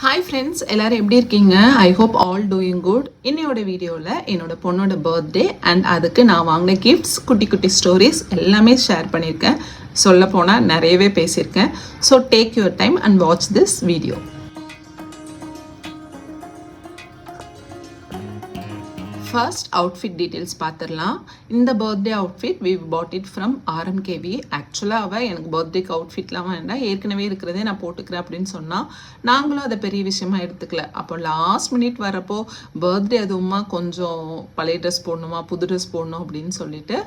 Hi friends, எல்லோரும் எப்படி இருக்கீங்க? I hope all doing good. இன்னையோட வீடியோவில் என்னோட பொண்ணோட பர்த்டே அண்ட் அதுக்கு நான் வாங்கின கிஃப்ட்ஸ், குட்டி குட்டி ஸ்டோரிஸ் எல்லாமே ஷேர் பண்ணியிருக்கேன். சொல்ல போனால் நிறையவே பேசியிருக்கேன். So take your time and watch this video. First outfit details பார்த்துடலாம். இந்த birthday outfit we bought it from RMKV. ஆக்சுவலாக அவள் எனக்கு பர்த்டேக்கு அவுட்ஃபிட்லாம் வேண்டாம், ஏற்கனவே இருக்கிறதே நான் போட்டுக்கிறேன் அப்படின்னு சொன்னால் நாங்களும் அதை பெரிய விஷயமா எடுத்துக்கல. அப்போ லாஸ்ட் மினிட் வரப்போ பர்த்டே அதுவுமா கொஞ்சம் பழைய ட்ரெஸ் போடணுமா புது ட்ரெஸ் போடணும் அப்படின்னு சொல்லிட்டு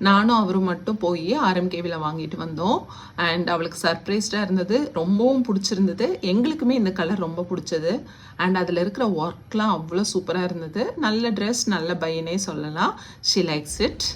நானும் அவரும் மட்டும் போய் ஆர்எம்கேவியில் வாங்கிட்டு வந்தோம். அண்ட் அவளுக்கு சர்ப்ரைஸ்டாக இருந்தது, ரொம்பவும் பிடிச்சிருந்தது. எங்களுக்குமே இந்த கலர் ரொம்ப பிடிச்சது. அண்ட் அதில் இருக்கிற ஒர்க்லாம் அவ்வளோ சூப்பராக இருந்தது. நல்ல ட்ரெஸ், நல்ல பையனே சொல்லலாம். She likes it.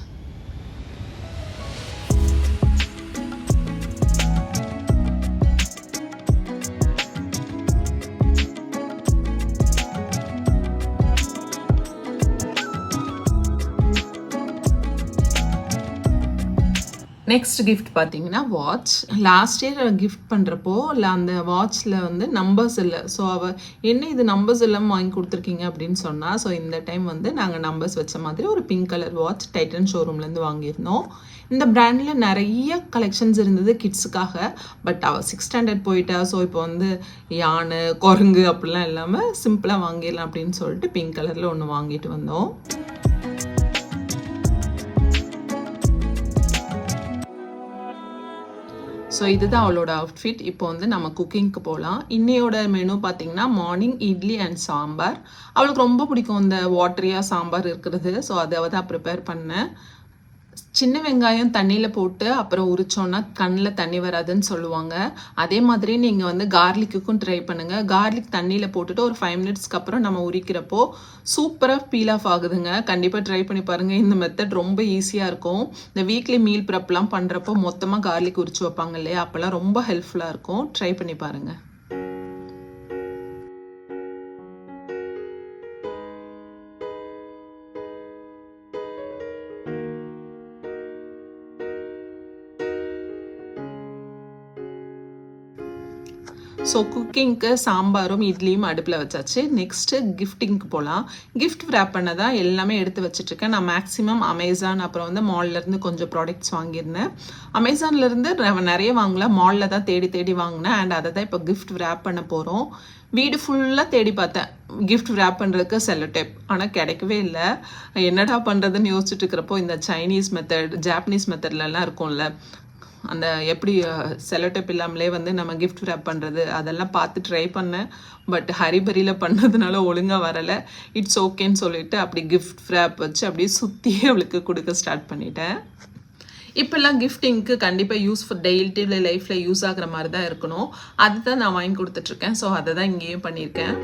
Next gift பார்த்தீங்கன்னா வாட்ச். லாஸ்ட் இயர் கிஃப்ட் பண்ணுறப்போ இல்லை அந்த வாட்ச்சில் வந்து நம்பர்ஸ் இல்லை. ஸோ அவள் என்ன இது நம்பர்ஸ் இல்லாமல் வாங்கி கொடுத்துருக்கீங்க அப்படின்னு சொன்னால், ஸோ இந்த டைம் வந்து நாங்கள் நம்பர்ஸ் வச்ச மாதிரி ஒரு பிங்க் கலர் வாட்ச் டைட்டன் ஷோரூம்லேருந்து வாங்கியிருந்தோம். இந்த பிராண்டில் நிறைய கலெக்ஷன்ஸ் இருந்தது கிட்ஸுக்காக. பட் அவள் 6th ஸ்டாண்டர்ட் போயிட்டா. ஸோ இப்போ வந்து யானை குரங்கு அப்படிலாம் இல்லாமல் சிம்பிளாக வாங்கிடலாம் அப்படின்னு சொல்லிட்டு பிங்க் கலரில் ஒன்று வாங்கிட்டு வந்தோம். ஸோ இதுதான் அவளோட அவுட்ஃபிட். இப்போ வந்து நம்ம குக்கிங்க்கு போகலாம். இன்னையோட மெனு பார்த்தீங்கன்னா மார்னிங் இட்லி அண்ட் சாம்பார். அவளுக்கு ரொம்ப பிடிக்கும் இந்த வாட்டரியாக சாம்பார் இருக்கிறது. ஸோ அதை தான் ப்ரிப்பேர் பண்ணேன். சின்ன வெங்காயம் தண்ணியில் போட்டு அப்புறம் உரிச்சோன்னா கண்ணில் தண்ணி வராதுன்னு சொல்லுவாங்க. அதே மாதிரி நீங்கள் வந்து கார்லிக்குக்கும் ட்ரை பண்ணுங்கள். கார்லிக் தண்ணியில் போட்டுட்டு ஒரு 5 மினிட்ஸ்க்கு அப்புறம் நம்ம உரிக்கிறப்போ சூப்பராக பீல் ஆஃப் ஆகுதுங்க. கண்டிப்பாக ட்ரை பண்ணி பாருங்கள். இந்த மெத்தட் ரொம்ப ஈஸியாக இருக்கும். இந்த வீக்லி மீல் ப்ரெப்லாம் பண்ணுறப்போ மொத்தமாக கார்லிக் உரிச்சு வைப்பாங்க இல்லையா, அப்போல்லாம் ரொம்ப ஹெல்ப்ஃபுல்லாக இருக்கும். ட்ரை பண்ணி பாருங்கள். ஸோ குக்கிங்க்கு சாம்பாரும் இட்லியும் அடுப்பில் வச்சாச்சு. நெக்ஸ்ட்டு கிஃப்டிங்க்கு போகலாம். கிஃப்ட் ரேப் பண்ணதான் எல்லாமே எடுத்து வச்சுட்ருக்கேன். நான் மேக்ஸிமம் அமேசான் அப்புறம் வந்து மால்லேருந்து கொஞ்சம் ப்ராடக்ட்ஸ் வாங்கியிருந்தேன். அமேசான்லேருந்து நிறைய வாங்கல, மாலில் தான் தேடி தேடி வாங்கினேன். அண்ட் அதை தான் இப்போ கிஃப்ட் ரேப் பண்ண போகிறோம். வீடு ஃபுல்லாக தேடி பார்த்தேன் கிஃப்ட் ரேப் பண்ணுறதுக்கு செல்லோ டேப், ஆனால் கிடைக்கவே இல்லை. என்னடா பண்ணுறதுன்னு யோசிச்சுட்டு இருக்கிறப்போ இந்த சைனீஸ் மெத்தட், ஜாப்பனீஸ் மெத்தட்லலாம் இருக்கும்ல, அந்த எப்படி செலோடேப் இல்லாமலே வந்து நம்ம கிஃப்ட் ரேப் பண்ணுறது, அதெல்லாம் பார்த்து ட்ரை பண்ணேன். பட் ஹரிபரியில் பண்ணதுனால ஒழுங்காக வரலை. இட்ஸ் ஓகேன்னு சொல்லிட்டு அப்படி கிஃப்ட் ரேப் வச்சு அப்படியே சுற்றியே அவளுக்கு கொடுக்க ஸ்டார்ட் பண்ணிட்டேன். இப்போல்லாம் கிஃப்டிங்க்கு கண்டிப்பாக டெய்லி லைஃப்பில் யூஸ் ஆகிற மாதிரி தான் இருக்கணும். அதுதான் நான் வாங்கி கொடுத்துட்ருக்கேன். ஸோ அதை தான் இங்கேயும் பண்ணியிருக்கேன்.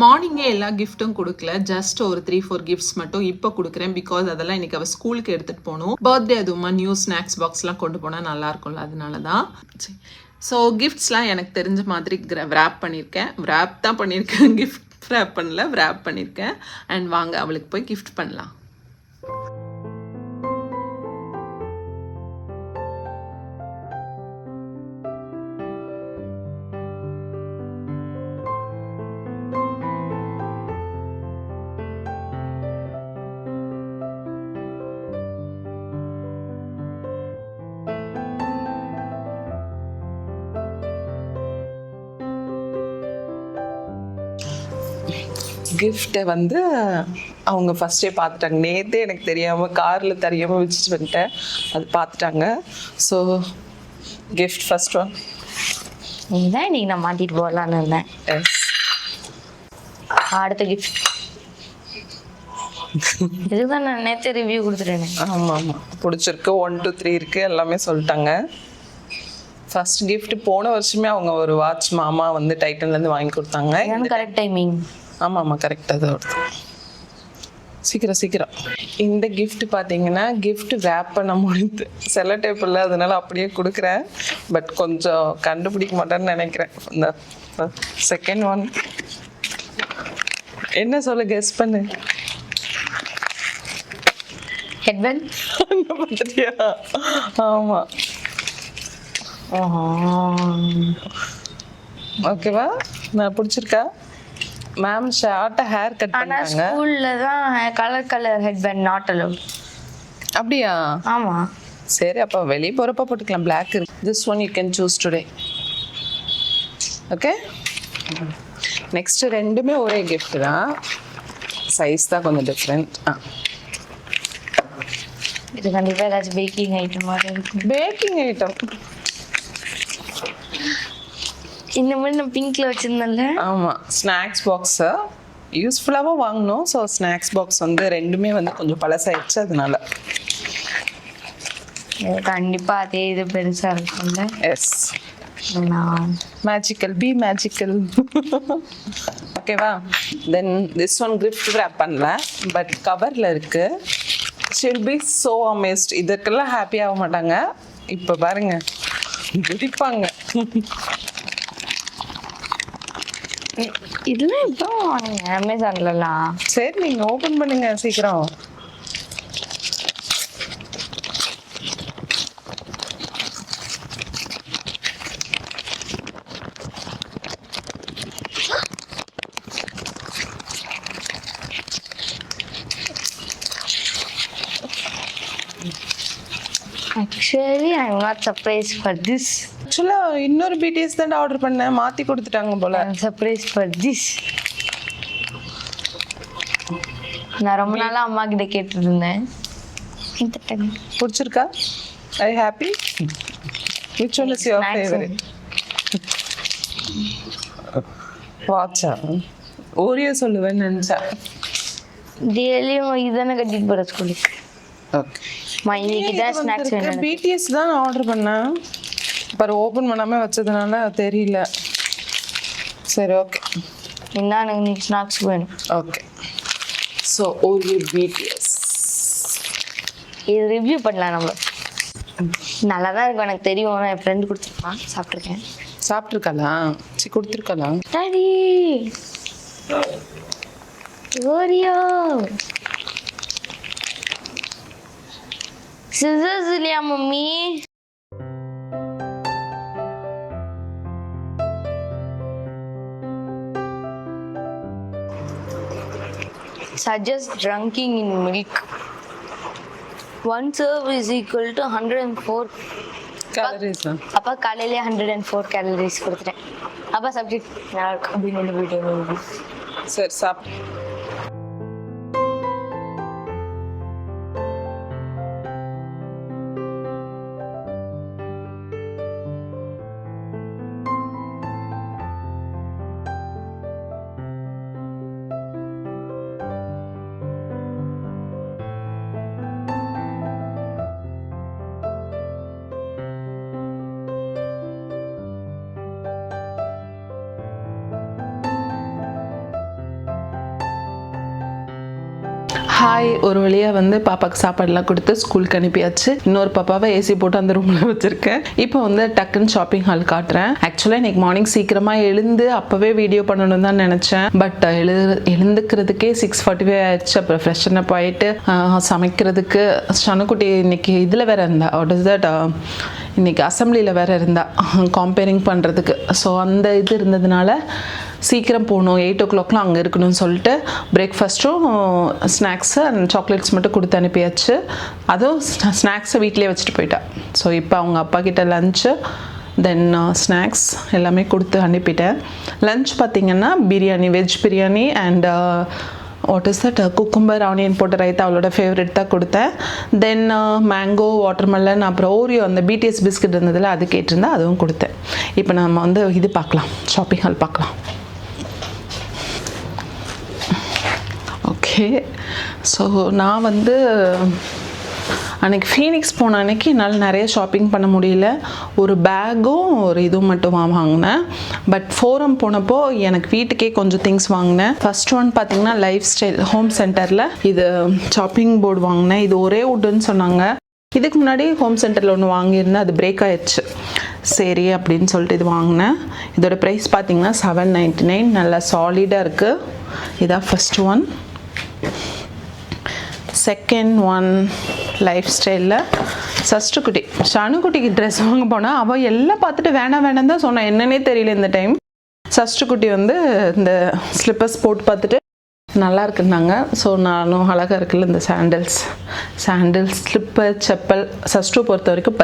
மார்னிங்கே எல்லா கிஃப்ட்டும் கொடுக்கல, ஜஸ்ட் ஒரு 3-4 கிஃப்ட்ஸ் மட்டும் இப்போ கொடுக்குறேன். பிகாஸ் அதெல்லாம் இன்றைக்கி அவள் ஸ்கூலுக்கு எடுத்துகிட்டு போகணும். பர்த்டே அதுவுமா நியூ ஸ்நாக்ஸ் பாக்ஸ்லாம் கொண்டு போனால் நல்லாயிருக்கும்ல, அதனால தான். ஸோ கிஃப்ட்ஸ்லாம் எனக்கு தெரிஞ்ச மாதிரி ரேப் பண்ணியிருக்கேன். ரேப் தான் பண்ணியிருக்கேன், கிஃப்ட் ரேப் பண்ணல, ரேப் பண்ணியிருக்கேன். அண்ட் வாங்க அவளுக்கு போய் கிஃப்ட் பண்ணலாம். கிஃப்ட்டை வந்து அவங்க ஃபஸ்ட்டே பார்த்துட்டாங்க. நேற்றே எனக்கு தெரியாமல் காரில் தெரியாமல் வச்சுட்டு வந்துட்டேன், அது பார்த்துட்டாங்க. ஸோ கிஃப்ட் ஃபர்ஸ்ட் ஒன் இதுதான் இன்னைக்கு நான் மாட்டிட்டு போகலான்னு இருந்தேன். அடுத்த கிஃப்ட் இதுதான் நான் நேற்று ரிவ்யூ கொடுத்துட்டேன். ஆமாம் ஆமாம், பிடிச்சிருக்கு. 1 2 3 இருக்குது, எல்லாமே சொல்லிட்டாங்க. ஃபர்ஸ்ட் கிஃப்ட் போன வருஷமே அவங்க ஒரு வாட்ச் மாமா வந்து டைட்டன்லேருந்து வாங்கி கொடுத்தாங்க. Correct timing. ஆமாம் கரெக்டாக தான் வருது. சீக்கிரம். இந்த கிஃப்ட் பார்த்தீங்கன்னா கிஃப்ட் ரேப் பண்ண முடியுது, செல்ல டேப் இல்லை, அதனால அப்படியே கொடுக்குறேன். பட் கொஞ்சம் கண்டுபிடிக்க மாட்டேன்னு நினைக்கிறேன். இந்த செகண்ட் ஒன் என்ன சொல்ல, கெஸ் பண்ணு. ஹெட்பேண்ட். பார்த்துட்டியா? ஆமாம். ஓகேவா? நான் பிடிச்சிருக்கா? மேம் ஷார்ட்டா ஹேர் கட் ஆனா பண்ணாங்க. ஸ்கூல்ல தான் கலர் ஹெட்பேண்ட் நாட் அலோட். அப்படியா? ஆமா. சரி, அப்போ வெளியே போகிறப்ப போட்டுக்கலாம். பிளாக் இருக்கு. This one you can choose today. Okay. Next ரெண்டுமே ஒரே கிஃப்ட் தான், சைஸ் தான் கொஞ்சம் டிஃப்ரெண்ட். இது கண்டிப்பா ஏதாச்சும் பேக்கிங் ஐட்டம் மாதிரி இருக்கும். Packing item. இந்த மாதிரி நான் பிங்க்ல வச்சிருந்தேன்ல. ஆமாம், ஸ்நாக்ஸ் பாக்ஸு யூஸ்ஃபுல்லாகவும் வாங்கணும். ஸோ ஸ்நாக்ஸ் பாக்ஸ் வந்து ரெண்டுமே வந்து கொஞ்சம் பழசாயிடுச்சு, அதனால. கண்டிப்பா அதே இது பெருசா இருக்கும்ல. Yes, magical, be magical. ஓகேவா? Then this one gift wrap பண்ணல, பட் கவரில் இருக்கு. She'll be so amazed. இதற்கெல்லாம் ஹாப்பி ஆக மாட்டாங்க. இப்போ பாருங்க, குதிப்பாங்க. இதெல்லாம் இப்போ அமேசான்லலாம். சரி, நீங்கள் ஓப்பன் பண்ணுங்க சீக்கிரம். Actually, I'm not surprised for this. ஆக்சுவலாக இன்னொரு பிடிஎஸ் தான் ஆர்டர் பண்ணேன், மாற்றி கொடுத்துட்டாங்க போல. I'm surprised for this. நான் ரொம்ப நாளா அம்மா கிட்ட கேட்டுட்டு இருந்தேன். பிடிச்சிருக்கா? I happy. Which one is your favourite? வாட்சா? ஓரியோ சொல்லுவேன்னு நினச்சேன். டெய்லியும் இதுதானே கட்டிட்டு போகிற ஸ்கூலுக்கு. ஓகே. இன்னைக்கு தான் ஸ்நாக்ஸ் வேணும். பிடிஎஸ் தான் ஆர்டர் பண்ணேன், பட் ஓப்பன் பண்ணாமல் வச்சதுனால தெரியல. சரி, ஓகே. இன்னும் எனக்கு ஸ்நாக்ஸ் வேணும். ஓகே. ஸோ ஓரியோ பிடிஎஸ் இது ரிவ்யூ பண்ணலாம் நம்ம. நல்லா தான் இருக்கும், எனக்கு தெரியும். நான் என் ஃப்ரெண்டு கொடுத்துருப்பான், சாப்பிட்ருக்கேன். சாப்பிட்ருக்காளா? சரி, கொடுத்துருக்காளா? டாடி ஓரியோ சிசர்ஸ் இல்லையா mummy? Suggest drinking in milk. One serve is equal to 104 calories. அப்பா காலையிலே 104 கேலரிஸ் கொடுத்துட்டேன். அப்பா சப்ஜெக்ட் நல்லா இருக்கும் அப்படின்னு போயிட்டு. சரி, சாப்பிட்டு. ஹாய், ஒரு வழியாக வந்து பாப்பாவுக்கு சாப்பாடுலாம் கொடுத்து ஸ்கூலுக்கு அனுப்பியாச்சு. இன்னொரு பாப்பாவை ஏசி போட்டு அந்த ரூமில் வச்சுருக்கேன். இப்போ வந்து டக்குன்னு ஷாப்பிங் ஹால் காட்டுறேன். ஆக்சுவலாக இன்றைக்கி மார்னிங் சீக்கிரமாக எழுந்து அப்போவே வீடியோ பண்ணணும்னு தான் நினச்சேன். பட் எழுந்துக்கிறதுக்கே 6:45 ஆயிடுச்சு. அப்புறம் ஃப்ரெஷன் அப் ஆகிட்டு சமைக்கிறதுக்கு சனுக்குட்டி இன்னைக்கு இதில் வேறு இருந்தா, வாட் இஸ் தட், இன்றைக்கி அசம்பிளியில் வேறு இருந்தா காம்பேரிங் பண்ணுறதுக்கு. ஸோ அந்த இது இருந்ததுனால சீக்கிரம் போகணும், 8 o'clock அங்கே இருக்கணும்னு சொல்லிட்டு பிரேக்ஃபாஸ்ட்டும் ஸ்நாக்ஸு அண்ட் சாக்லேட்ஸ் மட்டும் கொடுத்து அனுப்பியாச்சு. அதுவும் ஸ்நாக்ஸை வீட்டிலே வச்சுட்டு போயிட்டா. ஸோ இப்போ அவங்க அப்பா கிட்ட லஞ்சு தென் ஸ்நாக்ஸ் எல்லாமே கொடுத்து அனுப்பிட்டேன். லஞ்ச் பார்த்திங்கன்னா biryani, veg biryani and what is that, cucumber onion போட்ட ரைத்தா அவளோட ஃபேவரெட் தான் கொடுத்தேன். தென் மேங்கோ, வாட்டர்மெலன், அப்புறம் ஓரியோ அந்த பிடிஎஸ் பிஸ்கட் இருந்ததில் அது கேட்டிருந்தா அதுவும் கொடுத்தேன். இப்போ நம்ம வந்து இது பார்க்கலாம், ஷாப்பிங் ஹால் பார்க்கலாம். ஓகே. ஸோ நான் வந்து அன்றைக்கி ஃபீனிக்ஸ் போன அன்றைக்கி என்னால் நிறைய ஷாப்பிங் பண்ண முடியல. ஒரு பேக்கும் ஒரு இதுவும் மட்டும் வாங்கினேன். பட் ஃபோரம் போனப்போ எனக்கு வீட்டுக்கே கொஞ்சம் திங்ஸ் வாங்கினேன். ஃபர்ஸ்ட் ஒன் பார்த்திங்கன்னா லைஃப் ஸ்டைல் ஹோம் சென்டரில் இது ஷாப்பிங் போர்டு வாங்கினேன். இது ஒரே வுட்டுன்னு சொன்னாங்க. இதுக்கு முன்னாடி ஹோம் சென்டரில் ஒன்று வாங்கியிருந்தேன், அது பிரேக் ஆயிடுச்சு. சரி அப்படின்னு சொல்லிட்டு இது வாங்கினேன். இதோட ப்ரைஸ் பார்த்திங்கன்னா $7.99. நல்லா சாலிடாக இருக்குது. இதான் first one. Second one life ஸ்டைலில் சஷ்டுக்குட்டி ஷானுக்குட்டிக்கு ட்ரெஸ் வாங்க போனால் அவள் எல்லாம் பார்த்துட்டு வேணாம் தான் சொன்னான். என்னன்னே தெரியல இந்த டைம். சஷ்டுக்குட்டி வந்து இந்த ஸ்லிப்பர்ஸ் போட்டு பார்த்துட்டு நல்லா இருக்குன்னாங்க. ஸோ நானும் அழகாக இருக்குல்ல இந்த சாண்டில்ஸ் ஸ்லிப்பர் செப்பல். சஷ்டு பொறுத்த வரைக்கும்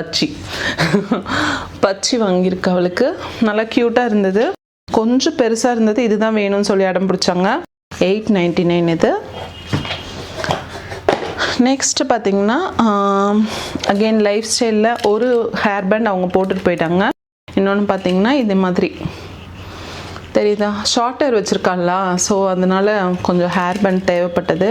பச்சி வாங்கியிருக்கு. அவளுக்கு நல்லா க்யூட்டாக இருந்தது. கொஞ்சம் பெருசாக இருந்தது. இதுதான் வேணும்னு சொல்லி அடம் பிடிச்சாங்க. $8.99 இது. நெக்ஸ்ட்டு பார்த்திங்கன்னா அகெயின் லைஃப் ஸ்டைலில் ஒரு ஹேர் பேண்ட் அவங்க போட்டுட்டு போயிட்டாங்க. இன்னொன்று பார்த்திங்கன்னா இது மாதிரி தெரியுதா, ஷார்ட் ஹேர் வச்சுருக்காங்களா, ஸோ அதனால் கொஞ்சம் ஹேர் பேண்ட் தேவைப்பட்டது.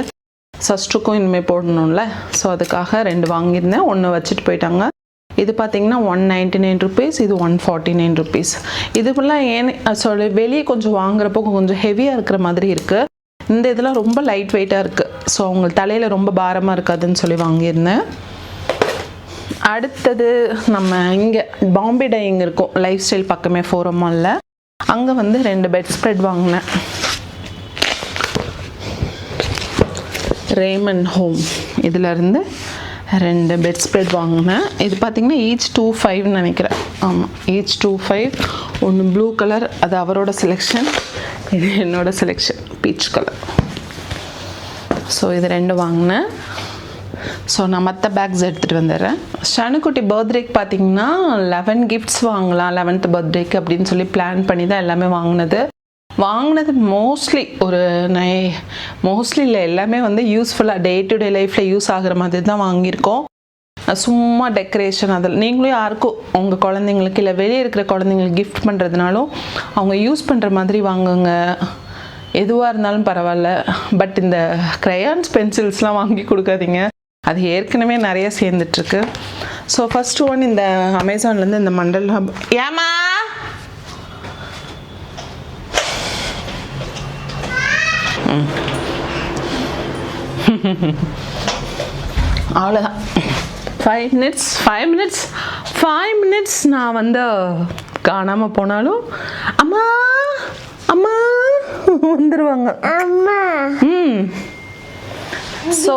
சஷ்டுக்கும் இனிமேல் போடணும்ல, ஸோ அதுக்காக 2 வாங்கியிருந்தேன். 1 வச்சுட்டு போயிட்டாங்க. இது பார்த்திங்கன்னா $199, இது $149. இதுக்கெல்லாம் ஏன் சொல்லி வெளியே கொஞ்சம் வாங்குறப்போ கொஞ்சம் ஹெவியாக இருக்கிற மாதிரி இருக்குது. இந்த இதெல்லாம் ரொம்ப லைட் வெயிட்டாக இருக்குது. ஸோ அவங்க தலையில் ரொம்ப பாரமாக இருக்காதுன்னு சொல்லி வாங்கியிருந்தேன். அடுத்தது நம்ம இங்கே பாம்பே டையிங் இருக்கும் லைஃப் ஸ்டைல் பக்கமே ஃபோரம் மாலில். அங்கே வந்து 2 பெட் ஸ்ப்ரெட் வாங்கினேன். ரேமண்ட் ஹோம் இதிலேருந்து 2 பெட் ஸ்ப்ரெட் வாங்கினேன். இது பார்த்திங்கன்னா ஈச் $2.5 நினைக்கிறேன். ஆமாம், ஈச் $2.5. ஒன்று ப்ளூ கலர், அது அவரோட செலெக்ஷன். இது என்னோட செலெக்ஷன், பீச் கலர். ஸோ இது 2 வாங்கினேன். ஸோ நான் மற்ற பேக்ஸ் எடுத்துகிட்டு வந்துடுறேன். ஷானுக்குட்டி பர்த்டேக்கு பார்த்திங்கன்னா 11 கிஃப்ட்ஸ் வாங்கலாம் 11th பர்த்டேக்கு அப்படின்னு சொல்லி பிளான் பண்ணி தான் எல்லாமே வாங்கினது மோஸ்ட்லி இல்லை, எல்லாமே வந்து யூஸ்ஃபுல்லாக டே டு டே லைஃப்பில் யூஸ் ஆகிற மாதிரி தான் வாங்கியிருக்கோம். சும்மா டெக்கரேஷன் அதில் நீங்களும் யாருக்கும் உங்கள் குழந்தைங்களுக்கு இல்லை வெளியே இருக்கிற குழந்தைங்களுக்கு கிஃப்ட் பண்ணுறதுனாலும் அவங்க யூஸ் பண்ணுற மாதிரி வாங்குங்க. எதுவாக இருந்தாலும் பரவாயில்ல. பட் இந்த க்ரையான்ஸ் பென்சில்ஸ்லாம் வாங்கி கொடுக்காதீங்க, அது ஏற்கனவே நிறைய சேர்ந்துட்டுருக்கு. ஸோ ஃபஸ்ட்டு ஒன் இந்த அமேசான்லேருந்து இந்த மண்டல் ஹப். ஏமா அவ்வளோதான். 5 மினிட்ஸ் நான் வந்து காணாமல் போனாலும் அம்மா அம்மா வந்துடுவாங்க. ஸோ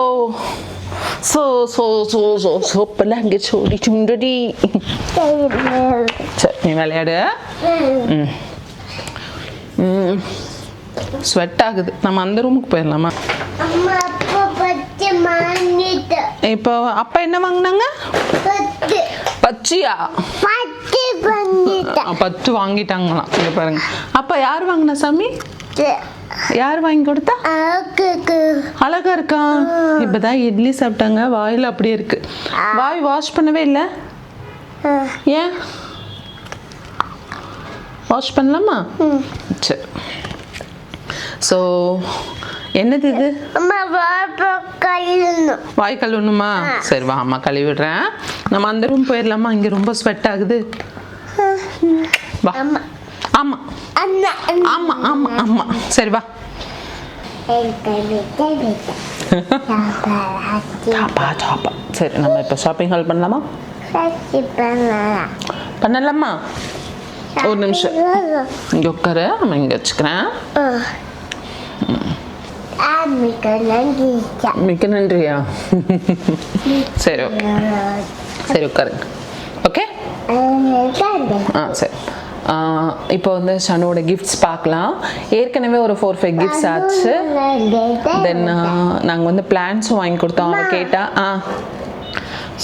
இப்போல்லாம் அங்கே சொல்லி சுண்டடி. சரி நீ விளையாடு. ஸ்வெட் ஆகுது. நம்ம அந்த ரூமுக்கு போயிடலாமா? இப்போ அப்பா என்ன வாங்கினாங்க? பச்சியா? 10 வாங்கிட்டாங்களாம். இங்க பாருங்க. அப்பா யார் வாங்கினா சாமி? யார் வாங்கி கொடுத்தா? அழகா இருக்கா? இப்பதான் இட்லி சாப்பிட்டாங்க, வாயில் அப்படியே இருக்கு. வாய் வாஷ் பண்ணவே இல்லை. ஏன் வாஷ் பண்ணலாமா? சரி. ஸோ என்னது இது? வாய் கழுவணுமா? சரி வா அம்மா கழுவி விடுறேன். நம்ம அந்த ரூம் போயிடலாமா? இங்கே ரொம்ப ஸ்வெட் ஆகுது. வா. ஆமா ஆமா ஆமா ஆமா சரி வா. சரி நம்ம இப்போ ஷாப்பிங் ஹால் பண்ணலாமா? பண்ணலாமா? ஒரு நிமிஷம் இங்கே உட்காரு, நம்ம இங்கே வச்சுக்கிறேன். மிக்க நன்றியா? சரி ஓகே, சரி உட்காருங்க. ஓகே சரி. இப்போ வந்து ஷனுவோட கிஃப்ட்ஸ் பார்க்கலாம். ஏற்கனவே ஒரு 4-5 கிஃப்ட்ஸ் ஆச்சு. தென் நாங்கள் வந்து பிளான்ஸும் வாங்கி கொடுத்தோம் அவன் கேட்டா.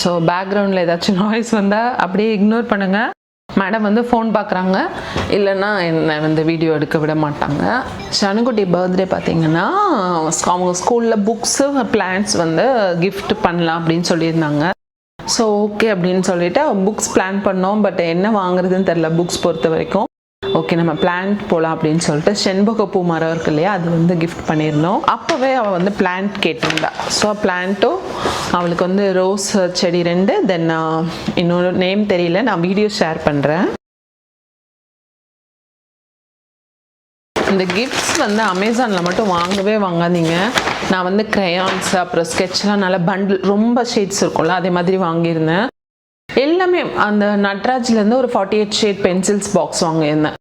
ஸோ பேக்ரவுண்டில் ஏதாச்சும் நாய்ஸ் வந்தால் அப்படியே இக்னோர் பண்ணுங்கள். மேடம் வந்து ஃபோன் பார்க்குறாங்க, இல்லைன்னா என்னை வந்து வீடியோ எடுக்க விட மாட்டாங்க. ஷனுக்குட்டி பர்த்டே பார்த்திங்கன்னா அவங்க ஸ்கூலில் புக்ஸு பிளான்ஸ் வந்து கிஃப்ட் பண்ணலாம் அப்படின்னு சொல்லியிருந்தாங்க. ஸோ ஓகே அப்படின்னு சொல்லிட்டு புக்ஸ் பிளான் பண்ணோம். பட் என்ன வாங்குறதுன்னு தெரில புக்ஸ் பொறுத்த வரைக்கும். ஓகே நம்ம பிளான்ட் போகலாம் அப்படின்னு சொல்லிட்டு செண்பகப்பூ மரம் இருக்கு இல்லையா, அது வந்து கிஃப்ட் பண்ணியிருந்தோம். அப்போவே அவள் வந்து பிளான்ட் கேட்டிருந்தா. ஸோ பிளான்ட்டும் அவளுக்கு வந்து ரோஸ் செடி 2, தென் இன்னொரு நேம் தெரியல, நான் வீடியோ ஷேர் பண்ணுறேன். இந்த கிஃப்ட்ஸ் வந்து அமேசானில் மட்டும் வாங்கவே வாங்காதீங்க. நான் வந்து க்ரையான்ஸ் அப்புறம் ஸ்கெட்ச்லாம் நல்லா பண்டில் ரொம்ப ஷேட்ஸ் இருக்கும்ல, அதே மாதிரி வாங்கியிருந்தேன். எல்லாமே அந்த நட்ராஜ்லேருந்து ஒரு 48 ஷேட் பென்சில்ஸ் பாக்ஸ் வாங்கியிருந்தேன்.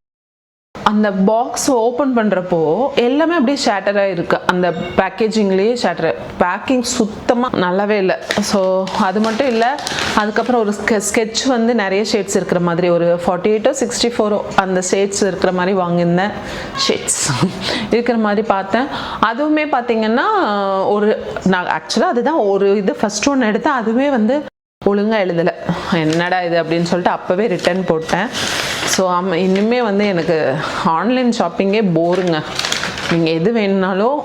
அந்த பாக்ஸ் ஓப்பன் பண்ணுறப்போ எல்லாமே அப்படியே ஷேட்டராக இருக்குது. அந்த பேக்கேஜிங்லேயே ஷேட்டர், பேக்கிங் சுத்தமாக நல்லாவே இல்லை. ஸோ அது மட்டும் இல்லை, அதுக்கப்புறம் ஒரு ஸ்கெட்ச் வந்து நிறைய ஷேட்ஸ் இருக்கிற மாதிரி ஒரு 48 64 அந்த ஷேட்ஸ் இருக்கிற மாதிரி வாங்கியிருந்தேன். ஷேட்ஸ் இருக்கிற மாதிரி பார்த்தேன். அதுவுமே பார்த்தீங்கன்னா ஒரு நான் ஆக்சுவலாக அதுதான் ஒரு இது ஃபஸ்ட் ஒன்று எடுத்தேன். அதுவே வந்து ஒழுங்காக எழுதலை. என்னடா இது அப்படின்னு சொல்லிட்டு அப்போவே ரிட்டர்ன் போட்டேன். ஸோ இனிமேல் வந்து எனக்கு ஆன்லைன் ஷாப்பிங்கே போருங்க. நீங்கள் எது வேணுனாலும்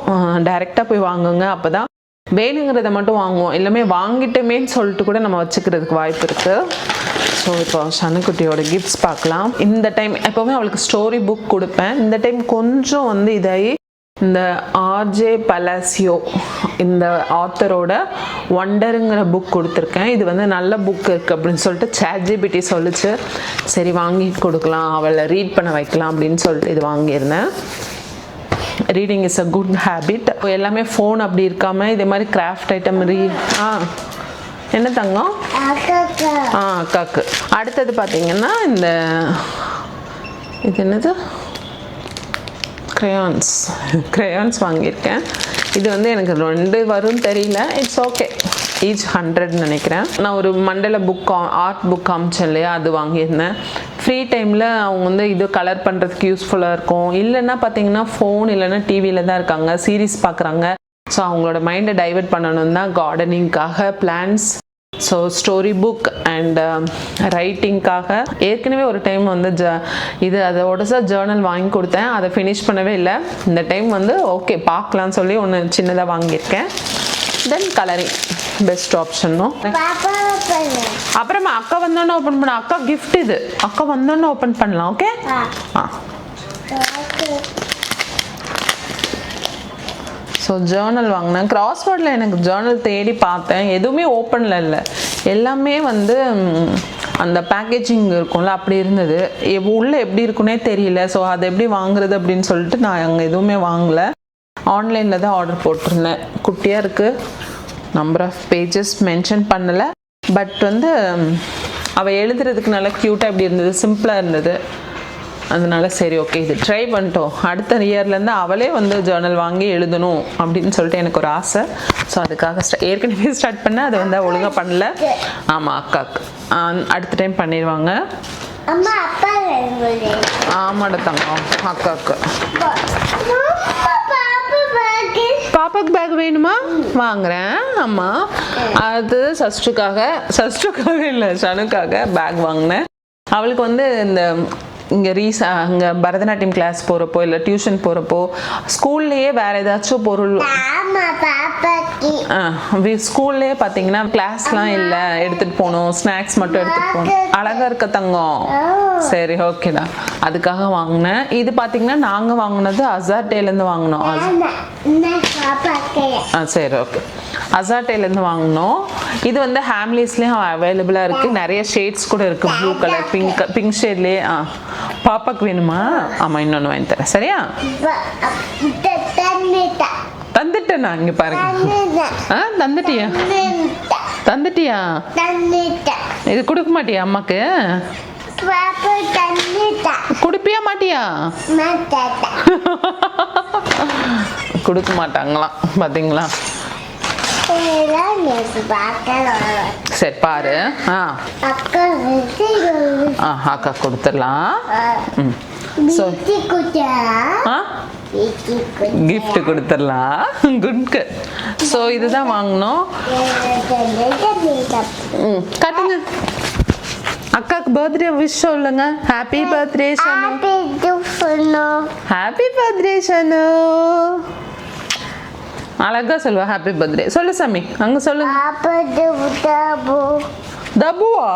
டைரெக்டாக போய் வாங்குங்க. அப்போ தான் வேணுங்கிறத மட்டும் வாங்குவோம். எல்லாமே வாங்கிட்டோமேன்னு சொல்லிட்டு கூட நம்ம வச்சுக்கிறதுக்கு வாய்ப்பு இருக்குது. ஸோ இப்போ சனுக்குட்டியோட கிஃப்ட்ஸ் பார்க்கலாம். இந்த டைம் எப்போவுமே அவளுக்கு ஸ்டோரி புக் கொடுப்பேன். இந்த டைம் கொஞ்சம் வந்து இதாகி இந்த ஆர்ஜே பலாசியோ இந்த ஆத்தரோட ஒண்டருங்கிற புக் கொடுத்துருக்கேன். இது வந்து நல்ல புக் இருக்குது அப்படின்னு சொல்லிட்டு ChatGPT சொல்லிச்சு. சரி வாங்கி கொடுக்கலாம், அவளை ரீட் பண்ண வைக்கலாம் அப்படின்னு சொல்லிட்டு இது வாங்கியிருந்தேன். Reading is a good habit. எல்லாமே ஃபோன் அப்படி இருக்காமல் இதே மாதிரி கிராஃப்ட் ஐட்டம் என்ன தங்கம்? அக்காக்கு. அடுத்தது பார்த்தீங்கன்னா இந்த இது என்னது க்ரையான்ஸ் வாங்கியிருக்கேன். இது வந்து எனக்கு 2 வரும் தெரியல, இட்ஸ் ஓகே. ஈச் 100 நினைக்கிறேன். நான் ஒரு மண்டல புக் ஆர்ட் புக் காமிச்சேன் இல்லையா, அது வாங்கியிருந்தேன். ஃப்ரீ டைமில் அவங்க வந்து இது கலர் பண்ணுறதுக்கு யூஸ்ஃபுல்லாக இருக்கும். இல்லைன்னா பார்த்தீங்கன்னா ஃபோன் இல்லைன்னா டிவியில் தான் இருக்காங்க, சீரீஸ் பார்க்குறாங்க. ஸோ அவங்களோட மைண்டை டைவெர்ட் பண்ணணும் தான் கார்டனிங்காக plans, so story book and ரைட்டிங்காக ஏற்கனவே ஒரு டைம் வந்து அதோட ஜேர்னல் வாங்கி கொடுத்தேன். அதை ஃபினிஷ் பண்ணவே இல்லை. இந்த டைம் வந்து ஓகே பார்க்கலான்னு சொல்லி ஒன்று சின்னதாக வாங்கியிருக்கேன். தென் கலரிங் பெஸ்ட் ஆப்ஷனும். அப்புறமா அக்கா வந்தோன்னே ஓப்பன் பண்ண. அக்கா கிஃப்ட் இது, அக்கா வந்தோன்னே ஓப்பன் பண்ணலாம். ஓகே. ஸோ ஜேர்னல் வாங்கினேன். கிராஸ்வேர்டில் எனக்கு ஜேர்னல் தேடி பார்த்தேன், எதுவுமே ஓப்பனில் இல்லை. எல்லாமே வந்து அந்த பேக்கேஜிங் இருக்கும்ல அப்படி இருந்தது. உள்ளே எப்படி இருக்குன்னே தெரியல. ஸோ அதை எப்படி வாங்குறது அப்படின்னு சொல்லிட்டு நான் அங்கே எதுவுமே வாங்கலை. ஆன்லைனில் தான் ஆர்டர் போட்டிருந்தேன். குட்டியாக இருக்குது, நம்பர் ஆஃப் பேஜஸ் மென்ஷன் பண்ணலை. பட் வந்து அவள் எழுதுறதுக்கு நல்லா க்யூட்டாக இப்படி இருந்தது, சிம்பிளாக இருந்தது. அதனால சரி ஓகே இது ட்ரை பண்ணிட்டோம். அடுத்த இயர்லேருந்து அவளே வந்து ஜேர்னல் வாங்கி எழுதணும் அப்படின்னு சொல்லிட்டு எனக்கு ஒரு ஆசை. ஸோ அதுக்காக ஏற்கனவே ஸ்டார்ட் பண்ணேன், அதை வந்து ஒழுங்காக பண்ணல. ஆமாம், அக்காவுக்கு அடுத்த டைம் பண்ணிடுவாங்க. ஆமாடா தங்கம், அக்காவுக்கு. பாப்பாக்கு பேக் வேணுமா? வாங்குறேன். ஆமாம், அது சஷ்டுக்காக இல்லை, சனுக்காக பேக் வாங்கினேன். அவளுக்கு வந்து இந்த இங்கே அங்கே பரதநாட்டியம் கிளாஸ் போகிறப்போ இல்லை டியூஷன் போகிறப்போ ஸ்கூல்லையே வேறு ஏதாச்சும் பொருள் ஸ்கூல்லேயே பார்த்தீங்கன்னா கிளாஸ்லாம் இல்லை, எடுத்துகிட்டு போகணும், ஸ்நாக்ஸ் மட்டும் எடுத்துகிட்டு போகணும். அழகாக இருக்க தங்கம். சரி ஓகேடா, அதுக்காக வாங்கினேன். இது பார்த்தீங்கன்னா நாங்கள் வாங்கினது அசார்டேலேருந்து வாங்கினோம். சரி ஓகே, அசார்டேலேருந்து வாங்கினோம். இது வந்து ஹேம்லீஸ்லேயும் அவைலபிளாக இருக்குது. நிறைய ஷேட்ஸ் கூட இருக்குது, ப்ளூ கலர், பிங்க் ஷேட்லேயே. பாப்பாக்கு வேணுமா? ஆமாம், இன்னொன்று வாங்கி தரேன். சரியா? தந்துட்டேன் நான். இங்கே பாருங்க. தந்துட்டியா? இது கொடுக்க மாட்டியா அம்மாக்கு? குடுப்பியா மாட்டியா? கொடுக்க மாட்டாங்களாம், பாத்தீங்களா? சரி பாரு. அக்கா கொடுத்துடலாம். கிஃப்ட் கொடுத்துடலாம். குட். ஸோ இதுதான் வாங்கினோம். காட்டுங்க. அக்காக்கு பர்த்டே விஷ் சொல்லுங்க. Happy birthday Sanu. Happy birthday Sanu. அழகா சொல்லுவா ஹாப்பி பர்த்டே. சொல்லு சாமி, அங்க சொல்லுங்க. தபுவா.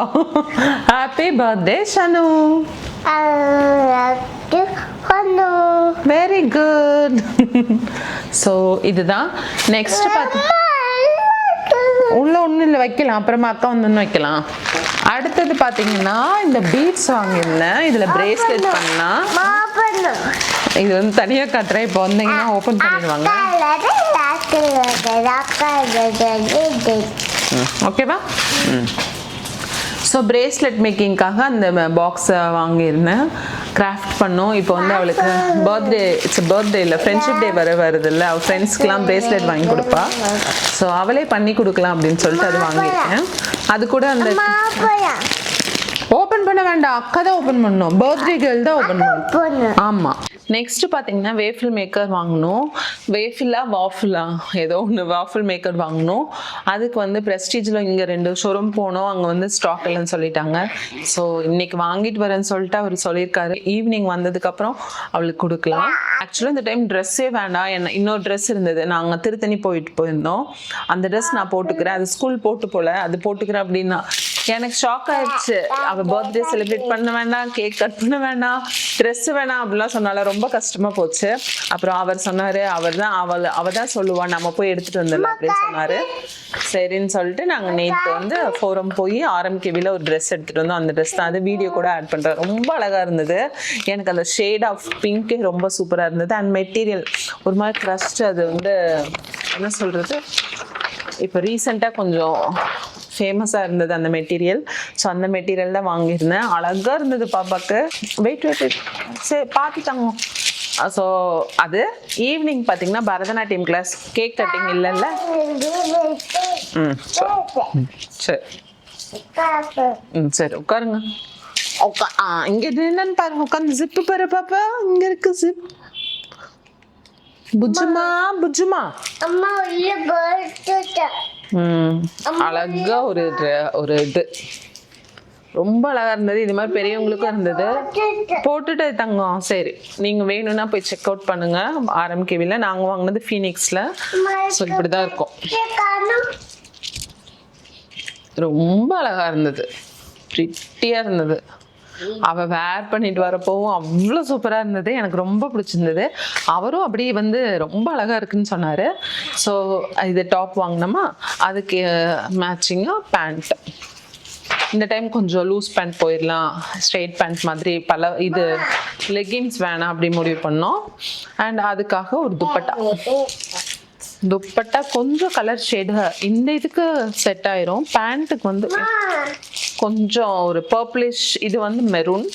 Happy birthday Sanu. Very good. So இதுதான் நெக்ஸ்ட் பார்த்து உள்ள ஒன்றும் இல்லை வைக்கலாம், அப்புறமா அக்கா வந்து வைக்கலாம். அடுத்தது பார்த்தீங்கன்னா இந்த பீட்ஸ் வாங்கியிருந்தேன். இதில் பிரேஸ்லெட் பண்ணா இது வந்து தனியாக காட்டுறேன். இப்போ வந்தீங்கன்னா ஓப்பன் பண்ணிடுவாங்க. ஓகேவா? ஸோ பிரேஸ்லெட் மேக்கிங்காக அந்த பாக்ஸை வாங்கியிருந்தேன். கிராஃப்ட் பண்ணோம். இப்போ வந்து அவளுக்கு பர்த்டே, பர்த்டே இல்லை ஃப்ரெண்ட்ஷிப் டே வருது இல்லை, அவள் ஃப்ரெண்ட்ஸ்க்கெலாம் பிரேஸ்லெட் வாங்கி கொடுப்பா. ஸோ அவளே பண்ணி கொடுக்கலாம் அப்படின்னு சொல்லிட்டு அது வாங்கியிருக்கேன். அது கூட அந்த ஓப்பன் பண்ண வேண்டாம், அக்கா தான் ஓப்பன் பண்ணணும். பர்த்டே கேர்ள் தான் ஓப்பன் பண்ணணும். ஆமாம். நெக்ஸ்ட் பார்த்தீங்கன்னா வேஃபில் மேக்கர் வாங்கணும். வாஃபிலா ஏதோ ஒன்று வாஃபில் மேக்கர் வாங்கணும். அதுக்கு வந்து ப்ரெஸ்டீஜில் இங்கே 2 ஷோரூம் போனோம். அங்கே வந்து ஸ்டாக் இல்லைன்னு சொல்லிட்டாங்க. ஸோ இன்னைக்கு வாங்கிட்டு வரேன்னு சொல்லிட்டு அவர் சொல்லியிருக்காரு. ஈவினிங் வந்ததுக்கப்புறம் அவளுக்கு கொடுக்கலாம். ஆக்சுவலாக இந்த டைம் ட்ரெஸ்ஸே வேண்டாம், என்ன இன்னொரு ட்ரெஸ் இருந்தது. நாங்கள் திருத்தணி போயிருந்தோம். அந்த ட்ரெஸ் நான் போட்டுக்கிறேன், அது ஸ்கூல் போட்டு போல, அது போட்டுக்கிறேன் அப்படின்னா எனக்கு ஷாக் ஆயிடுச்சு. அவள் பர்த்டே செலிப்ரேட் பண்ண வேண்டாம், கேக் கட் பண்ண வேண்டாம், ட்ரெஸ் வேணாம் அப்படிலாம் சொன்னால ரொம்ப கஷ்டமா போச்சு. அப்புறம் அவர் சொன்னாரு, அவ தான் சொல்லுவா, நம்ம போய் எடுத்துட்டு வந்துடலாம் அப்படின்னு சொன்னாரு. சரின்னு சொல்லிட்டு நாங்கள் நேற்று வந்து ஃபோரம் போய் RMKVல ஒரு ட்ரெஸ் எடுத்துட்டு வந்தோம். அந்த ட்ரெஸ் தான், அது வீடியோ கூட ஆட் பண்றேன். ரொம்ப அழகா இருந்தது. எனக்கு அந்த ஷேட் ஆஃப் பிங்கே ரொம்ப சூப்பரா இருந்தது. அண்ட் மெட்டீரியல் ஒரு மாதிரி க்ரஷ்ட். அது வந்து என்ன சொல்றது, இப்போ ரீசெண்டாக கொஞ்சம் ஃபேமஸாக இருந்தது அந்த மெட்டீரியல். ஸோ அந்த மெட்டீரியல் தான் வாங்கியிருந்தேன். அழகாக இருந்தது பாப்பாக்கு. வெயிட் சரி பார்த்துட்டாங்க. ஸோ அது ஈவினிங் பார்த்தீங்கன்னா பரதநாட்டியம் கிளாஸ், கேக் கட்டிங் இல்லைல்ல. சரி சரி உட்காருங்க. இங்கே என்னன்னு பாருங்க, உட்காந்து ஜிப்பு பாரு பாப்பா, இங்கே இருக்கு ஜிப். புஜ்ஜுமா அழகா ஒரு இது ரொம்ப அழகா இருந்தது. இது மாதிரி பெரியவங்களுக்கும் இருந்தது. போட்டுட்டு தங்கம். சரி, நீங்க வேணும்னா போய் செக் அவுட் பண்ணுங்க. RMKVல நாங்க வாங்கினது ஃபீனிக்ஸ்ல. ஸோ இப்படிதான் இருக்கும். ரொம்ப அழகா இருந்தது, பிரிட்டியா இருந்தது. அவ வேர் பண்ணிட்டு வரப்போவும் அவ்வளோ சூப்பராக இருந்தது. எனக்கு ரொம்ப பிடிச்சிருந்தது. அவரும் அப்படியே வந்து ரொம்ப அழகாக இருக்குன்னு சொன்னார். ஸோ இது டாப் வாங்கினோமா, அதுக்கு மேட்சிங்காக பேண்ட். இந்த டைம் கொஞ்சம் லூஸ் பேண்ட் போயிடலாம், ஸ்ட்ரெயிட் பேண்ட் மாதிரி இது லெகின்ஸ் வேணாம் அப்படி முடிவு பண்ணோம். அண்ட் அதுக்காக ஒரு துப்பட்டா கொஞ்சம் கலர் ஷேடு இந்த இதுக்கு செட் ஆயிரும். பேண்ட்டுக்கு வந்து கொஞ்சம் ஒரு பர்பிளிஷ், இது வந்து மெரூன்,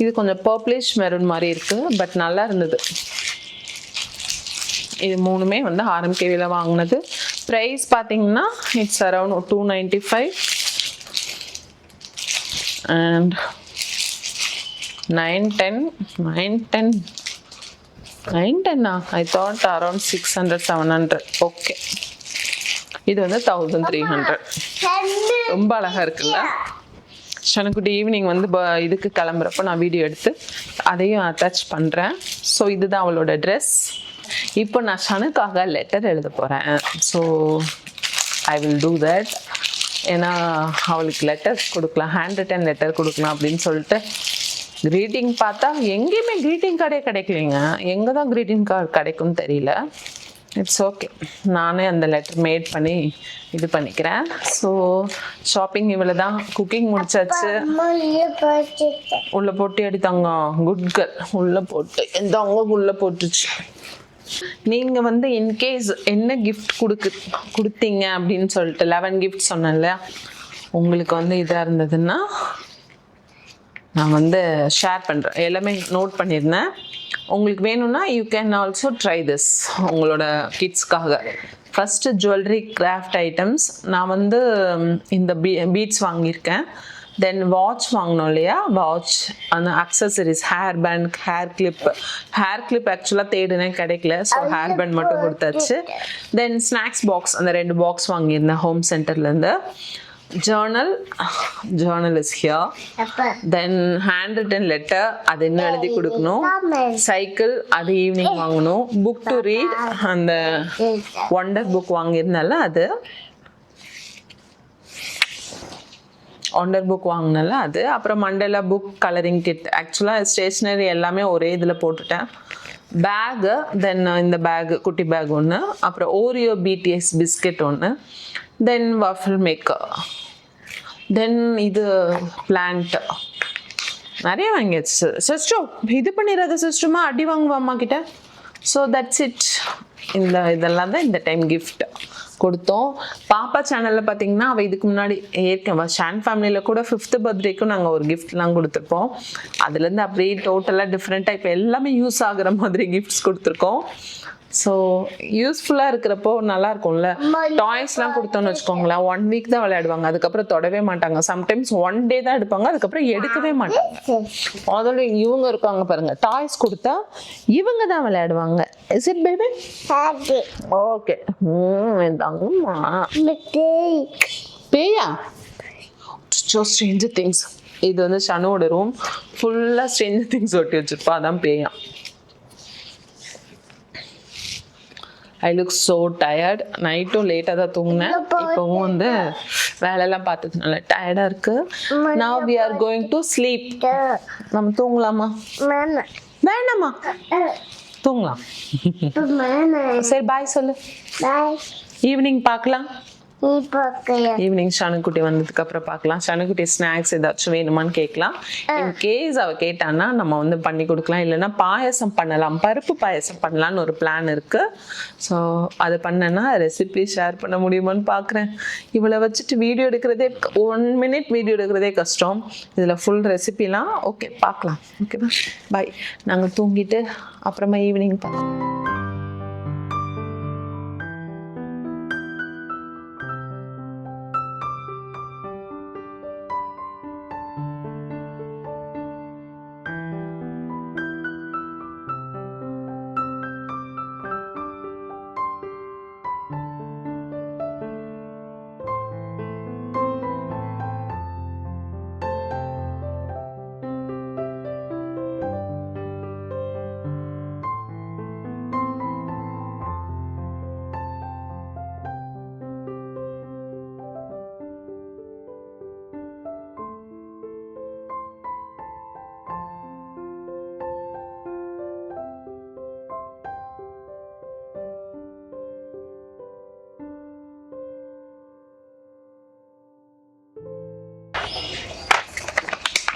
இது கொஞ்சம் பர்பிளிஷ் மெரூன் மாதிரி இருக்கு. பட் நல்லா இருந்தது. இது 3மே வந்து RMKVல வாங்கினது. ப்ரைஸ் பார்த்தீங்கன்னா it's around 295 and 910 I thought around 600-700. Okay, இது வந்து 1300. ரொம்ப அழகா இருக்குல்ல. சனக்குட்டி ஈவினிங் வந்து இதுக்கு கிளம்புறப்போ நான் வீடியோ எடுத்து அதையும் அட்டாச் பண்ணுறேன். ஸோ இதுதான் அவளோட ட்ரெஸ். இப்போ நான் சனுக்காக லெட்டர் எழுத போகிறேன். So I will do that. ஏன்னா அவளுக்கு லெட்டர்ஸ் கொடுக்கலாம், ஹேண்ட் ரிட்டன் லெட்டர் கொடுக்கலாம் அப்படின்னு சொல்லிட்டு. க்ரீட்டிங் பார்த்தா எங்கேயுமே க்ரீட்டிங் கார்டே கிடைக்கலைங்க. எங்கே தான் க்ரீட்டிங் கார்டு கிடைக்கும்னு தெரியல. இட்ஸ் ஓகே, நானே அந்த லெட்டர் மேட் பண்ணி இது பண்ணிக்கிறேன். ஸோ ஷாப்பிங் இவ்வளோ தான். குக்கிங் முடிச்சாச்சு. உள்ள போட்டு எடுத்தாங்க. Good girl. உள்ள போட்டு எந்தாங்க உள்ள போட்டுச்சு. நீங்கள் வந்து இன்கேஸ் என்ன கிஃப்ட் கொடுத்தீங்க அப்படின்னு சொல்லிட்டு 11 கிஃப்ட் சொன்னேன்ல, உங்களுக்கு வந்து இதாக இருந்ததுன்னா நான் வந்து ஷேர் பண்ணுறேன். எல்லாமே நோட் பண்ணியிருந்தேன். உங்களுக்கு வேணும்னா you can also try this உங்களோட கிட்ஸ்க்காக. First jewellery craft items. நான் வந்து இந்த பீட்ஸ் வாங்கியிருக்கேன். தென் வாட்ச் வாங்கினோம் இல்லையா, வாட்ச், அந்த accessories, hair band, hair clip ஆக்சுவலாக தேடுனேன் கிடைக்கல. ஸோ ஹேர் பேண்ட் மட்டும் கொடுத்தாச்சு. தென் ஸ்நாக்ஸ் பாக்ஸ், அந்த 2 பாக்ஸ் வாங்கியிருந்தேன் ஹோம் சென்டர்லேருந்து. journal is here. Then handwritten letter, அது இன்னும் எழுதி கொடுக்கணும். சைக்கிள், அது ஈவினிங் வாங்கணும். புக் டு ரீட், அந்த ஒண்டர் புக் வாங்கியிருந்தால அது. ஒண்டர் புக் வாங்கினல அது, அப்புறம் மண்டேலா புக் கலரிங் கிட். ஆக்சுவலாக ஸ்டேஷ்னரி எல்லாமே ஒரே இதில் போட்டுட்டேன். பேகு, தென் இந்த பேகு குட்டி பேக் ஒன்று, அப்புறம் ஓரியோ பிடிஎஸ் பிஸ்கெட் ஒன்று, தென் வாஃபிள் மேக்கர், தென் இது பிளான்ட் நிறைய வாங்கியாச்சு. சிஸ்டோ இது பண்ணிடாத சிஸ்டமா, அடி வாங்குவா அம்மா கிட்ட. So that's it. இதெல்லாம் தான் இந்த டைம் கிஃப்ட் கொடுத்தோம். பாப்பா சேனலில் பார்த்தீங்கன்னா அவள் இதுக்கு முன்னாடி ஷான் ஃபேமிலியில் கூட 5th பர்த்டேக்கும் நாங்கள் ஒரு கிஃப்ட்லாம் கொடுத்துருப்போம். அதுலேருந்து அப்படியே டோட்டலாக டிஃப்ரெண்ட்டாக இப்போ எல்லாமே யூஸ் ஆகுற மாதிரி கிஃப்ட்ஸ் கொடுத்துருக்கோம். ஸோ யூஸ்ஃபுல்லாக இருக்கிறப்போ நல்லா இருக்கும்ல. டாய்ஸ்லாம் கொடுத்தோன்னு வச்சுக்கோங்களேன், 1 வீக் தான் விளையாடுவாங்க, அதுக்கப்புறம் தொடவே மாட்டாங்க. சம்டைம்ஸ் 1 டே தான் எடுப்பாங்க, அதுக்கப்புறம் எடுக்கவே மாட்டாங்க. அதோட இவங்க இருக்காங்க பாருங்க, டாய்ஸ் கொடுத்தா இவங்க தான் விளையாடுவாங்க. Is it baby? ஓகே. தாங்கம்மா. பேயா? Stranger things. இது வந்து ஷனுவோட ரூம் ஃபுல்லாக ஸ்ட்ரேஞ்சர் திங்ஸ் ஒட்டி வச்சிருப்பா, அதான் பேயா. I look so tired. நைட்டும் லேட்டாக தான் தூங்கினேன். இப்போவும் வந்து வேலையெல்லாம் பார்த்ததுனால டயர்டாக இருக்கு. Now we are going to sleep. நம்ம தூங்கலாமா? வேணாமா? தூங்கலாம். சரி பாய் சொல்லு. ஈவினிங் பார்க்கலாம். ஈவினிங் ஷனுக்குட்டி வந்ததுக்கு அப்புறம் பார்க்கலாம். ஷனுக்குட்டி ஸ்நாக்ஸ் ஏதாச்சும் வேணுமான்னு கேட்கலாம். இன்கேஸ் அவ கேட்டான்னா நம்ம வந்து பண்ணி கொடுக்கலாம். இல்லைன்னா பாயசம் பண்ணலாம், பருப்பு பாயசம் பண்ணலான்னு ஒரு பிளான் இருக்கு. ஸோ அது பண்ணேன்னா ரெசிபி ஷேர் பண்ண முடியுமான்னு பார்க்குறேன். இவளை வச்சுட்டு வீடியோ எடுக்கிறதே 1 minute வீடியோ எடுக்கிறதே கஷ்டம், இதில் ஃபுல் ரெசிபிலாம். ஓகே பார்க்கலாம். ஓகேவா? பாய். நாங்கள் தூங்கிட்டு அப்புறமா ஈவினிங் பார்க்கலாம்.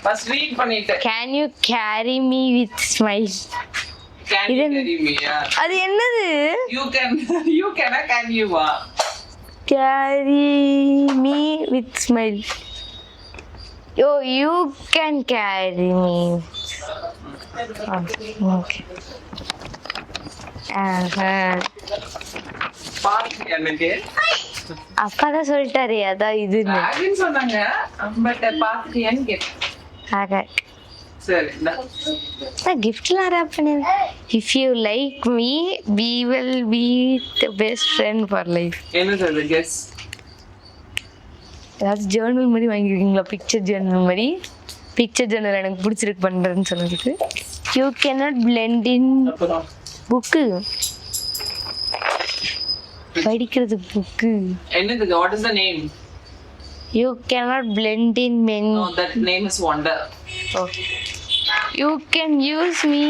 First read பண்ணிட்டேன். Can you carry me with smile? Can you carry me? அது என்னது? You can can you? Carry me with smile. Yo, you can carry me. Okay. பாத்து எனக்கு அப்பா தான் சொல்லிட்டாரு அதான் இதுன்னு. அப்படின்னு சொன்னாங்க, பட் பாத்துட்டியான்னு கேட்டேன். சரி நான் கிஃப்ட்லாம் ரேப் பண்ணிருக்கேன். If you like me, we will be the best friend for life. என்னது அது? கெஸ். ஏதாவது ஜேர்னல் மாதிரி வாங்கிருக்கீங்களா? பிக்சர் ஜேர்னல் மாதிரி. பிக்சர் ஜேர்னல் எனக்கு பிடிச்சிருக்கு பண்றேன்னு சொன்னதுக்கு. You cannot blend in. Book படிக்கிறது புக்கு. என்னது? What is the name? You cannot blend in many. No, that name is Wonder. Oh. You can use me.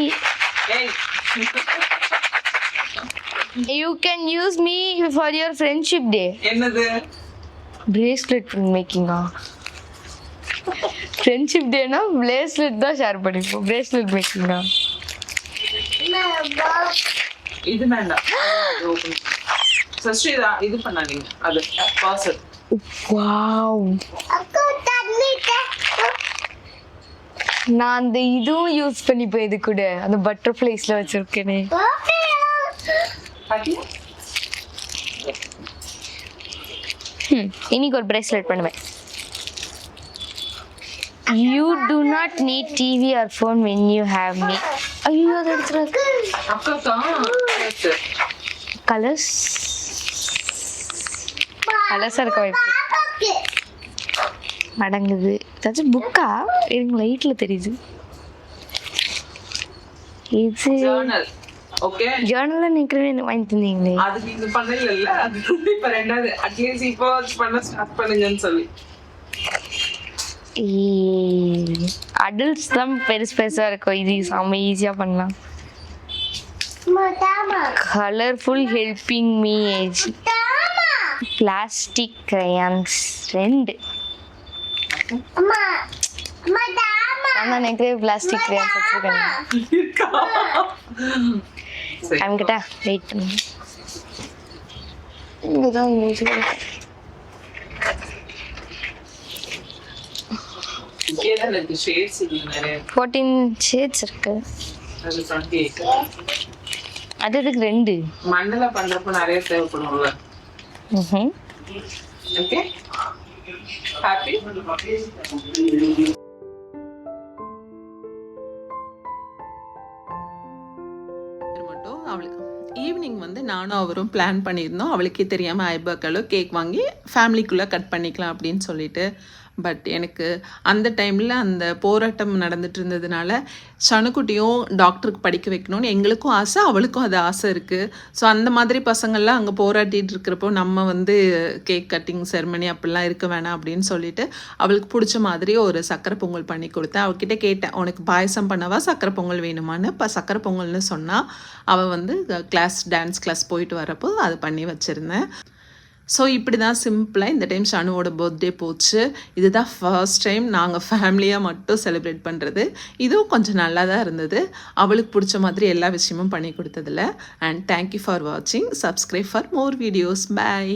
Hey. You can use me for your friendship day. என்னது? Bracelet making. Friendship day na bracelet தான் share பண்ணிப்போம். Bracelet making. இது வேண்டாம். சஸ்ரீதா இது பண்ணாதீங்க. அது Fasal. Wow. நான் அந்த இதுவும் யூஸ் பண்ணிப்பேன். இது கூட அந்த பட்டர்ஃப்ளைஸ்ல வச்சிருக்கேனே. இன்னைக்கு ஒரு பிரேஸ்லெட் பண்ணுவேன். You do not need TV or phone when you have me. ஐயோ அது எடுத்துரு. கலர்ஸ் இருக்க வாய்ப்பு அடங்குது. ஏதாச்சும் புக்கா? எனக்கு லைட்ல தெரியுது. இது ஜர்னல். ஓகே, ஜர்னல்ல நிக்கிறவே வாங்கி தந்தீங்களே. அதுக்கு இது பண்ணல இல்ல, அது இப்ப ரெண்டாவது அட்லீஸ்ட் இப்போ பண்ண ஸ்டார்ட் பண்ணுங்கன்னு சொல்லி. அடல்ட்ஸ் தான் பெருசு பெருசாக இருக்கும். இது செம்ம ஈஸியாக பண்ணலாம். Colourful helping me age plastic crayons 2. நான் நிறைய பிளாஸ்டிக் கிரையான்ஸ் வச்சிருக்கேன். அவன்கிட்ட வெயிட் பண்ணுங்க. இதுதான் யூஸ்வல். 14 ஷேட்ஸ் இருக்கு. அது இதுக்கு 2 மண்டல பண்றப்ப நிறைய தேவைப்படும்ல. Okay happy. மட்டும் அவளுக்கு ஈவினிங் வந்து நானும் அவரும் பிளான் பண்ணியிருந்தோம். அவளுக்கே தெரியாமல் ஐபர்க்கலோ கேக் வாங்கி ஃபேமிலிக்குள்ளே கட் பண்ணிக்கலாம் அப்படின்னு சொல்லிட்டு. பட் எனக்கு அந்த டைமில் அந்த போராட்டம் நடந்துட்டு இருந்ததுனால சனுக்குட்டியும் டாக்டருக்கு படிக்க வைக்கணும்னு எங்களுக்கும் ஆசை, அவளுக்கும் அது ஆசை இருக்குது. ஸோ அந்த மாதிரி பசங்கள்லாம் அங்கே போராட்டிகிட்டு இருக்கிறப்போ நம்ம வந்து கேக் கட்டிங் செரமனி அப்படிலாம் இருக்க வேணாம் அப்படின்னு சொல்லிட்டு அவளுக்கு பிடிச்ச மாதிரி ஒரு சக்கரை பொங்கல் பண்ணி கொடுத்தேன். அவகிட்ட கேட்டேன், உனக்கு பாயசம் பண்ணவா சக்கரை பொங்கல் வேணுமான்னு. இப்போ சக்கரை பொங்கல்னு சொன்னால் அவள் வந்து டான்ஸ் கிளாஸ் போயிட்டு வரப்போ அது பண்ணி வச்சுருந்தேன். ஸோ இப்படி தான் சிம்பிளாக இந்த டைம் ஷனுவோட பர்த்டே போச்சு. இதுதான் ஃபர்ஸ்ட் டைம் நாங்கள் ஃபேமிலியாக மட்டும் செலிப்ரேட் பண்ணுறது. இதுவும் கொஞ்சம் நல்லா தான் இருந்தது. அவளுக்கு பிடிச்ச மாதிரி எல்லா விஷயமும் பண்ணி கொடுத்ததில்ல. அண்ட் தேங்க்யூ ஃபார் வாட்சிங். Subscribe for more videos. By.